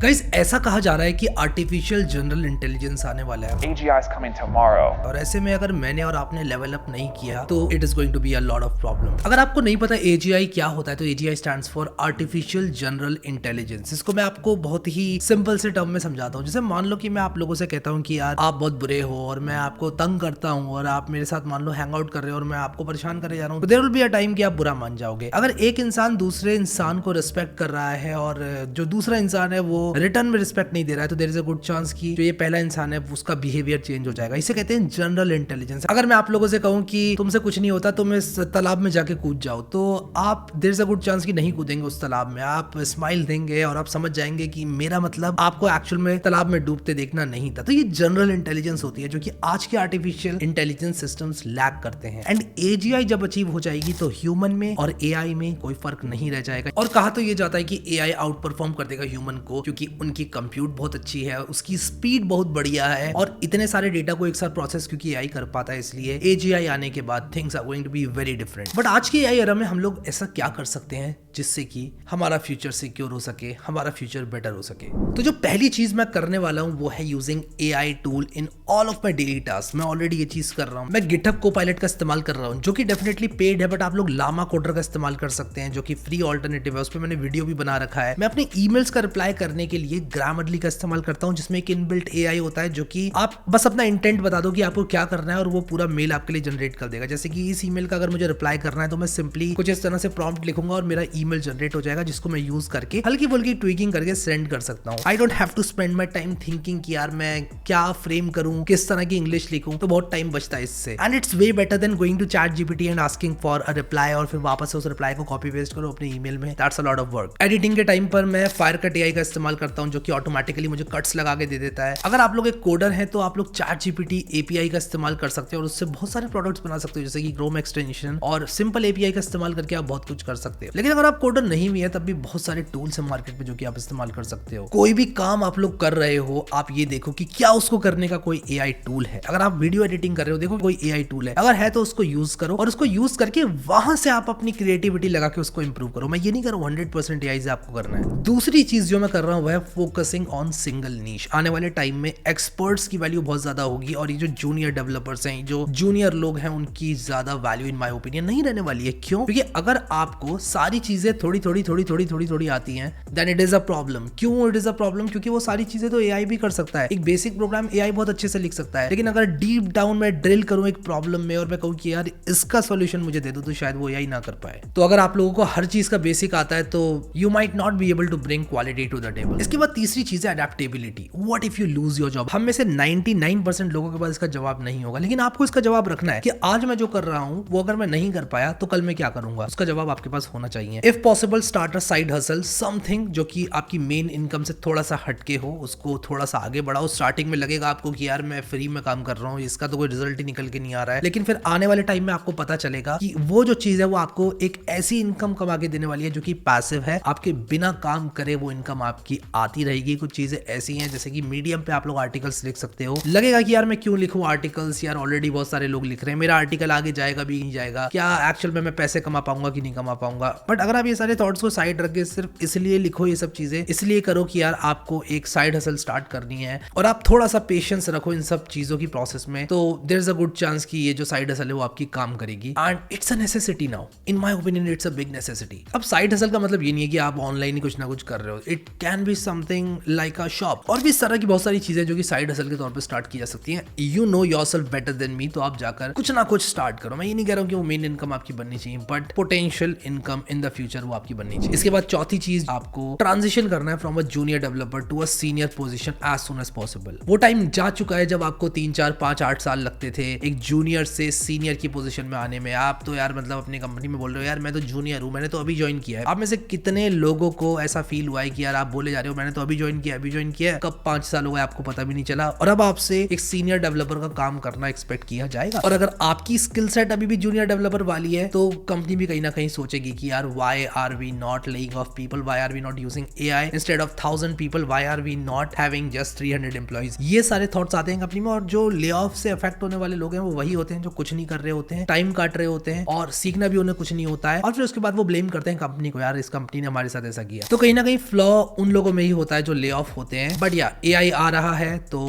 Guys ऐसा कहा जा रहा है कि आर्टिफिशियल जनरल इंटेलिजेंस आने वाला है AGI is coming tomorrow. और ऐसे में अगर मैंने और आपने लेवल अप नहीं किया तो it is going to be a lot of problem. अगर आपको नहीं पता AGI क्या होता है तो AGI stands for artificial general intelligence. इसको मैं आपको बहुत ही सिंपल से टर्म में समझाता हूँ। जैसे मान लो कि मैं आप लोगों से कहता हूँ कि यार आप बहुत बुरे हो और मैं आपको तंग करता हूँ और आप मेरे साथ मान लो हैंग आउट कर रहे हो और मैं आपको परेशान करे जा रहा हूँ, तो there will be a time कि आप बुरा मान जाओगे। अगर एक इंसान दूसरे इंसान को रिस्पेक्ट कर रहा है और जो दूसरा इंसान है वो रिटर्न में रिस्पेक्ट नहीं दे रहा है तो there is a good chance कि जो ये पहला इंसान है उसका बिहेवियर चेंज हो जाएगा। इसे कहते हैं जनरल इंटेलिजेंस। अगर मैं आप लोगों से कहूं कि तुमसे कुछ नहीं होता तुम इस तालाब में जाके कूद जाओ तो आप there is a good chance कि नहीं कूदेंगे उस तालाब में, आप स्माइल देंगे और आप समझ जाएंगे कि मेरा मतलब आपको एक्चुअल में तालाब में डूबते देखना नहीं था। तो ये जनरल इंटेलिजेंस होती है जो कि आज के आर्टिफिशियल इंटेलिजेंस सिस्टम्स लैक करते हैं। एंड AGI जब अचीव हो जाएगी तो ह्यूमन में और AI में कोई फर्क नहीं रह जाएगा। और कहा तो ये जाता है कि AI आउट परफॉर्म कर देगा ह्यूमन को क्योंकि उनकी कंप्यूट बहुत अच्छी है, उसकी स्पीड बहुत बढ़िया है और इतने सारे डेटा को एक साथ प्रोसेस क्योंकि AI कर पाता है। इसलिए AGI आने के बाद things are going to be very different. But आज के AI एरा में हम लोग ऐसा क्या कर सकते हैं जिससे कि हमारा फ्यूचर सिक्योर हो सके, हमारा फ्यूचर बेटर हो सके। तो जो पहली चीज मैं करने वाला हूं वो है using AI tool in all of my daily task. मैं ऑलरेडी ये चीज कर रहा हूं। मैं GitHub Copilot का इस्तेमाल कर रहा हूं जो कि डेफिनेटली पेड है, बट आप लोग लामा कोडर का इस्तेमाल कर सकते हैं जो कि फ्री ऑल्टरनेटिव है। उस पर मैंने वीडियो भी बना रखा है। मैं अपने ईमेल्स का रिप्लाई करने के लिए Grammarly का इस्तेमाल करता हूं जिसमें एक इनबिल्ट AI होता है जो कि आप बस अपना इंटेंट बता दो कि आपको क्या करना है और वो पूरा मेल आपके लिए जनरेट कर देगा। जैसे कि इस ईमेल का अगर मुझे रिप्लाई करना है तो मैं सिंपली कुछ इस तरह से प्रॉम्प्ट लिखूंगा और मेरा ईमेल जनरेट हो जाएगा जिसको मैं यूज करके हल्की फुल्की ट्वीकिंग करके सेंड कर सकता हूँ। I don't have to spend my time thinking कि यार मैं क्या फ्रेम करूं, किस तरह की इंग्लिश लिखूं, तो बहुत टाइम बचता है इससे। And it's way better than going to ChatGPT and asking for a reply और फिर वापस से उस रिप्लाई को कॉपी पेस्ट करो अपने ईमेल में। That's a lot of work. Editing के टाइम पर मैं Firecut AI का इस्तेमाल करता हूं जो कि ऑटोमेटिकली मुझे कट्स लगा के दे देता है। अगर आप लोग एक कोडर हैं तो आप लोग ChatGPT API का इस्तेमाल कर सकते हैं और उससे बहुत सारे प्रोडक्ट्स बना सकते हो जैसे कि Chrome एक्सटेंशन और सिंपल API का इस्तेमाल करके आप बहुत कुछ कर सकते हो। लेकिन अगर आप कोडर नहीं भी है तब भी बहुत सारे टूल्स है मार्केट में जो कि आप इस्तेमाल कर सकते हो। कोई भी काम आप लोग कर रहे हो आप ये देखो कि क्या उसको करने का कोई AI टूल है। अगर आप वीडियो एडिटिंग कर रहे हो देखो कोई AI टूल है, अगर है तो उसको यूज करो और उसको यूज करके वहां से आप अपनी क्रिएटिविटी लगा के उसको इंप्रूव करो। मैं ये नहीं कर रहा हूं 100% AI से आपको करना है। दूसरी चीज जो मैं कर रहा हूं वह है फोकसिंग ऑन सिंगल नीश। आने वाले टाइम में एक्सपर्ट्स की वैल्यू बहुत ज्यादा होगी और ये जो जूनियर डेवलपर्स हैं, जो जूनियर लोग हैं, उनकी ज्यादा वैल्यू इन माय ओपिनियन नहीं रहने वाली है। क्यों? क्योंकि अगर आपको सारी चीजें थोड़ी थोड़ी आती हैं then it is a problem. क्यों इट इज अ प्रॉब्लम? क्योंकि वो सारी चीजें तो AI भी कर सकता है। एक बेसिक प्रोग्राम AI बहुत अच्छे से लिख सकता है, लेकिन अगर डीप डाउन में ड्रिल करूं एक प्रॉब्लम में और मैं कहूं कि यार इसका सॉल्यूशन मुझे दे दो तो शायद वो AI ना कर पाए। तो अगर आप लोगों को हर चीज का बेसिक आता है तो you might not be able to bring quality to the table. इसके बाद तीसरी चीज है adaptability. What if you lose your job? हम में से 99% लोगों के पास इसका जवाब नहीं होगा, लेकिन आपको इसका जवाब रखना है कि आज मैं जो कर रहा हूं वो अगर मैं नहीं कर पाया तो कल मैं क्या करूंगा। उसका जवाब आपके पास होना चाहिए। If possible start a side hustle, something जो कि आपकी मेन इनकम से थोड़ा सा हटके हो, उसको थोड़ा सा आगे बढ़ाओ। स्टार्टिंग में लगेगा आपको कि यार मैं फ्री में काम कर रहा हूँ, इसका तो कोई रिजल्ट ही निकल के नहीं आ रहा है, लेकिन फिर आने वाले टाइम में आपको पता चलेगा कि वो जो चीज है वो आपको एक ऐसी इनकम कमा के देने वाली है जो कि पैसिव है। आपके बिना काम करे वो इनकम आपकी आती रहेगी। कुछ चीजें ऐसी हैं जैसे कि मीडियम पे आप लोग आर्टिकल्स लिख सकते हो। लगेगा कि यार मैं क्यों लिखूं आर्टिकल्स, यार ऑलरेडी बहुत सारे लोग लिख रहे हैं, मेरा आर्टिकल आगे जाएगा भी नहीं जाएगा, क्या एक्चुअल में मैं पैसे कमा पाऊंगा कि नहीं कमा पाऊंगा। बट अगर आप ये सारे थॉट्स को साइड रख के सिर्फ इसलिए लिखो, ये सब चीजें इसलिए करो कि यार आपको एक साइड हसल स्टार्ट करनी है और आप थोड़ा सा पेशेंस रखो इन सब चीजों की प्रोसेस में, तो there is a good chance कि ये जो साइड हसल है वो आपकी काम करेगी। And it's a necessity now, in my opinion it's a big necessity. अब साइड हसल का मतलब ये नहीं है कि आप ऑनलाइन ही कुछ ना कुछ कर रहे हो। It can be something like a shop और भी इस तरह की बहुत सारी चीजें जो कि साइड हसल के तौर पे स्टार्ट की जा सकती हैं। You know yourself better than me, तो आप जाकर कुछ ना कुछ स्टार्ट करो। मैं ये नहीं कह रहा हूँ कि वो मेन इनकम आपकी बननी चाहिए, but potential income in the future वो आपकी बननी चाहिए। इसके बाद चौथी चीज, आपको ट्रांजिशन करना है from a junior developer to a senior position as soon as possible. वो टाइम जा चुका है जब आपको 3, 4, 5, 8 साल लगते थे एक जूनियर से सीनियर की पोजीशन में आने में। आप तो यार मतलब अपनी कंपनी में बोल रहे हो यार मैं तो जूनियर हूँ, मैंने तो अभी ज्वाइन किया है। आप में से कितने लोगों को ऐसा फील हुआ है कि यार आप बोले जा रहे हो मैंने तो अभी ज्वाइन किया, कब 5 साल हो गए आपको पता भी नहीं चला और अब आपसे एक सीनियर डेवलपर का काम करना एक्सपेक्ट किया जाएगा। और अगर आपकी स्किल सेट अभी भी जूनियर डेवलपर वाली है तो कंपनी भी कहीं ना कहीं सोचेगी कि यार why are we not laying off people, why are we not using AI instead of 1000 people, why are we not having just 300 employees. ये सारे थॉट्स आते हैं कंपनी में और जो ले ऑफ से अफेक्ट होने वाले लोग हैं वो वही होते हैं जो कुछ नहीं कर रहे होते हैं, टाइम काट रहे होते हैं और सीखना भी उन्हें कुछ नहीं होता है और फिर उसके बाद वो ब्लेम करते हैं कंपनी को, यार इस कंपनी ने हमारे साथ ऐसा किया। तो कहीं ना कहीं फ्लॉ उन लोगों में ही होता है जो ले ऑफ होते हैं, बट या AI आ रहा है तो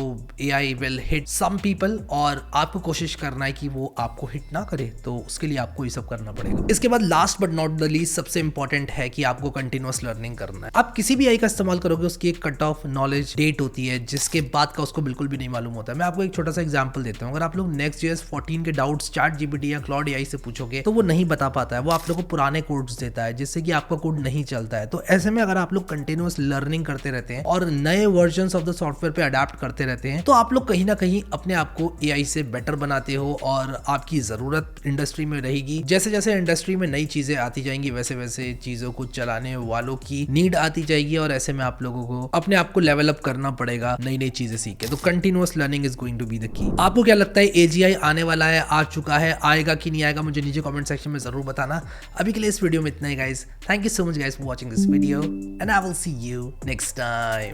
AI will hit some people, और आपको कोशिश करना है कि वो आपको हिट ना करे, तो उसके लिए आपको ये सब करना पड़ेगा। इसके बाद last but not the least सबसे इंपॉर्टेंट है कि आपको कंटिन्यूअस लर्निंग करना है। आप किसी भी AI का इस्तेमाल करोगे उसकी एक कट ऑफ नॉलेज डेट होती है जिसके बाद का उसको बिल्कुल भी नहीं मालूम होता है। मैं आपको एक छोटा सा एग्जांपल देता हूँ। अगर आप लोग Next.js 14 के डाउट्स ChatGPT या Claude AI से पूछोगे तो वो नहीं बता पाता है, वो आप लोग को पुराने कोड्स देता है जिससे कि आपका कोड नहीं चलता है। तो ऐसे में अगर आप लोग कंटिन्यूअस लर्निंग करते रहते हैं और नए वर्जन्स ऑफ द सॉफ्टवेयर पे अडेप्ट करते रहते हैं तो आप लोग कहीं ना कहीं अपने आप को AI से बेटर बनाते हो और आपकी जरूरत इंडस्ट्री में रहेगी। जैसे जैसे इंडस्ट्री में नई चीजें आती जाएंगी वैसे वैसे चीजों को चलाने वालों की नीड आती जाएगी, और ऐसे में आप लोगों को अपने आप को लेवल अप करना पड़ेगा नई नई चीजें सीख के। तो continuous learning is going to be the key. आपको क्या लगता है AGI आने वाला है, आ चुका है, आएगा कि नहीं आएगा? मुझे नीचे कमेंट सेक्शन में जरूर बताना। अभी के लिए इस वीडियो में इतना ही guys. Thank you so much guys for watching this video and I will see you next time.